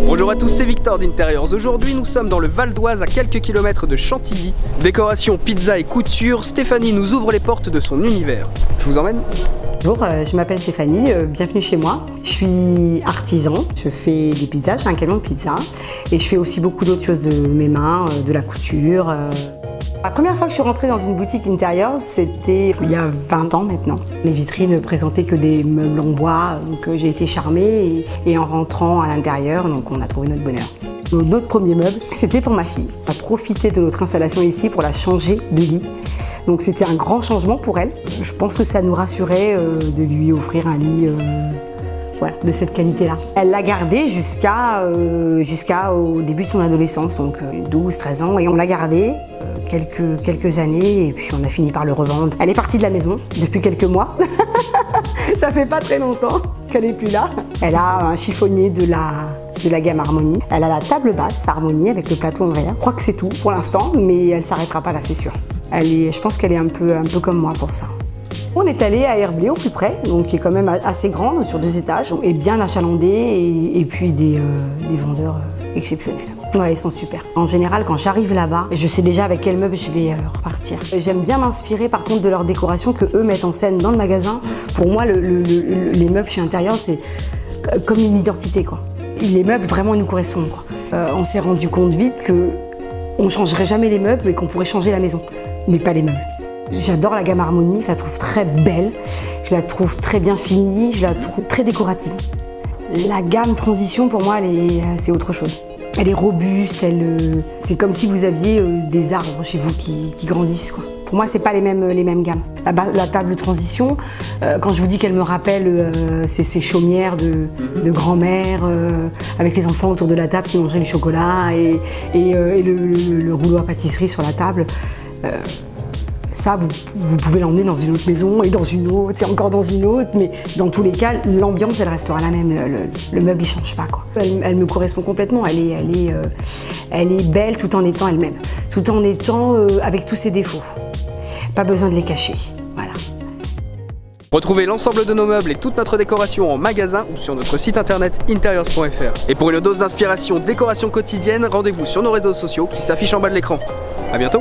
Bonjour à tous, c'est Victor d'Intérieurs. Aujourd'hui, nous sommes dans le Val d'Oise, à quelques kilomètres de Chantilly. Décoration, pizza et couture, Stéphanie nous ouvre les portes de son univers. Je vous emmène? Bonjour, je m'appelle Stéphanie, bienvenue chez moi. Je suis artisan, je fais des pizzas, j'ai un camion de pizza et je fais aussi beaucoup d'autres choses de mes mains, de la couture. La première fois que je suis rentrée dans une boutique intérieure, c'était il y a 20 ans maintenant. Les vitrines ne présentaient que des meubles en bois, donc j'ai été charmée et en rentrant à l'intérieur, donc on a trouvé notre bonheur. Notre premier meuble, c'était pour ma fille. On a profité de notre installation ici pour la changer de lit. Donc c'était un grand changement pour elle. Je pense que ça nous rassurait de lui offrir un lit voilà, de cette qualité-là. Elle l'a gardé jusqu'au début de son adolescence, donc 12-13 ans, et on l'a gardé quelques années, et puis on a fini par le revendre. Elle est partie de la maison depuis quelques mois. Ça fait pas très longtemps qu'elle n'est plus là. Elle a un chiffonnier de la gamme Harmonie. Elle a la table basse Harmonie avec le plateau en verre. Je crois que c'est tout pour l'instant, mais elle s'arrêtera pas là, c'est sûr. Je pense qu'elle est un peu comme moi pour ça. On est allé à Herblay au plus près, donc qui est quand même assez grande, sur 2 étages, et bien achalandée, et puis des vendeurs exceptionnels. Ouais, ils sont super. En général, quand j'arrive là-bas, je sais déjà avec quel meuble je vais repartir. J'aime bien m'inspirer par contre de leur décoration que eux mettent en scène dans le magasin. Pour moi, les meubles chez Intérieurs, c'est comme une identité, quoi. Les meubles vraiment nous correspondent, quoi. On s'est rendu compte vite qu'on ne changerait jamais les meubles, mais qu'on pourrait changer la maison, mais pas les meubles. J'adore la gamme Harmonie, je la trouve très belle, je la trouve très bien finie, je la trouve très décorative. La gamme Transition, pour moi, c'est autre chose. Elle est robuste, c'est comme si vous aviez des arbres chez vous qui grandissent, quoi. Pour moi, c'est pas les mêmes gammes. La table Transition, quand je vous dis qu'elle me rappelle ces chaumières de grand-mère, avec les enfants autour de la table qui mangeraient du chocolat et le rouleau à pâtisserie sur la table, ça, vous pouvez l'emmener dans une autre maison et dans une autre et encore dans une autre, mais dans tous les cas, l'ambiance, elle restera la même. Le meuble, il change pas, quoi. Elle me correspond complètement. Elle est belle tout en étant elle-même, tout en étant avec tous ses défauts. Pas besoin de les cacher, voilà. Retrouvez l'ensemble de nos meubles et toute notre décoration en magasin ou sur notre site internet interiors.fr. Et pour une dose d'inspiration décoration quotidienne, rendez-vous sur nos réseaux sociaux qui s'affichent en bas de l'écran. À bientôt!